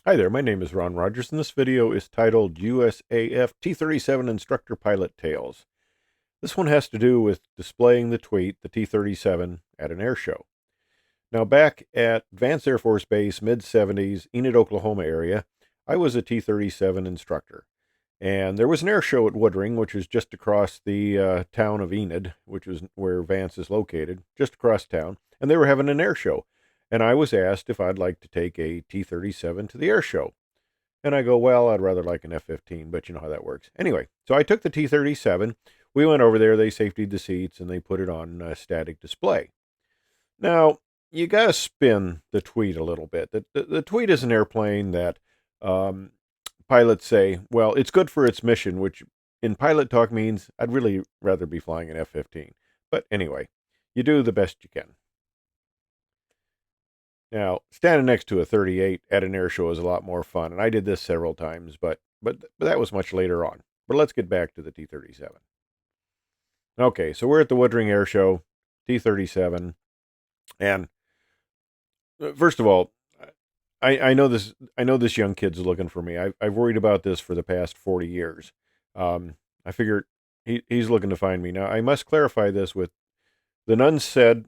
Hi there, my name is Ron Rogers, and this video is titled USAF T-37 Instructor Pilot Tales. This one has to do with displaying the tweet, the T-37, at an air show. Now, back at Vance Air Force Base, mid-70s, Enid, Oklahoma area, I was a T-37 instructor. And there was an air show at Woodring, which is just across the town of Enid, which is where Vance is located, just across town. And they were having an air show. And I was asked if I'd like to take a T-37 to the air show. And I go, well, I'd rather like an F-15, but you know how that works. Anyway, so I took the T-37. We went over there. They safetied the seats, and they put it on static display. Now, you got to spin the tweet a little bit. The tweet is an airplane that um, pilots say, well, it's good for its mission, which in pilot talk means I'd really rather be flying an F-15. But anyway, you do the best you can. Now, standing next to a 38 at an air show is a lot more fun, and I did this several times, but that was much later on. But let's get back to the T-37. Okay, so we're at the Woodring Air Show, T-37, and first of all, I know this. I know this young kid's looking for me. I've worried about this for the past 40 years. I figured he's looking to find me. Now, I must clarify this with the nuns said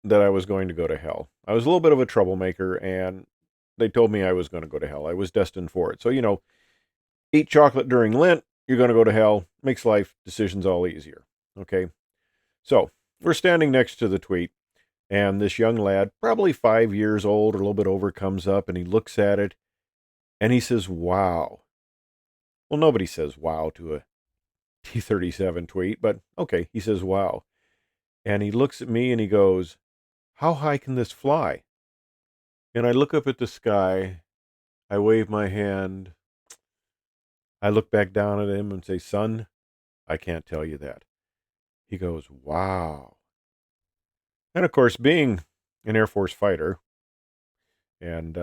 that I was going to go to hell. I was a little bit of a troublemaker, and they told me I was going to go to hell. I was destined for it. So, eat chocolate during Lent, you're going to go to hell. Makes life decisions all easier. Okay? So, we're standing next to the tweet, and this young lad, probably 5 years old or a little bit over, comes up and he looks at it and he says, wow. Well, nobody says wow to a T-37 tweet, but okay, he says wow. And he looks at me and he goes, how high can this fly? And I look up at the sky, I wave my hand, I look back down at him and say, son, I can't tell you that. He goes, wow. And of course, being an Air Force fighter, and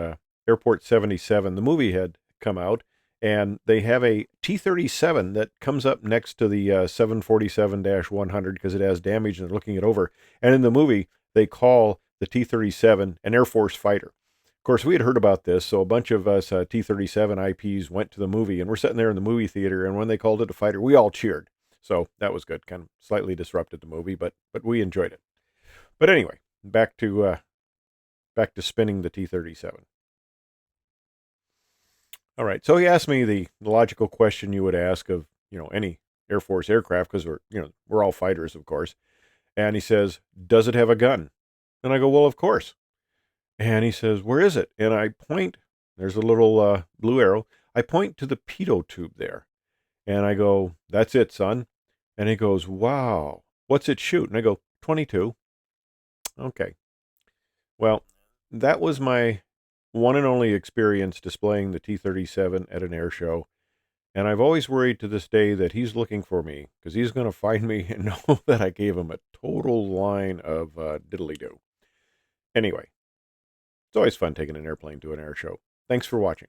Airport 77, the movie had come out, and they have a T-37 that comes up next to the 747-100 because it has damage and they're looking it over. And in the movie, they call the T-37 an Air Force fighter. Of course, we had heard about this, so a bunch of us T-37 IPs went to the movie, and we're sitting there in the movie theater, and when they called it a fighter, we all cheered. So that was good. Kind of slightly disrupted the movie, but we enjoyed it. But anyway, back to spinning the T-37. All right. So he asked me the logical question you would ask of, any Air Force aircraft, because we're all fighters, of course. And he says, does it have a gun? And I go, well, of course. And he says, where is it? And I point, there's a little blue arrow. I point to the pitot tube there. And I go, that's it, son. And he goes, wow, what's it shoot? And I go, 22. Okay. Well, that was my one and only experience displaying the T-37 at an air show. And I've always worried to this day that he's looking for me because he's going to find me and know that I gave him a total line of diddly-do. Anyway, it's always fun taking an airplane to an air show. Thanks for watching.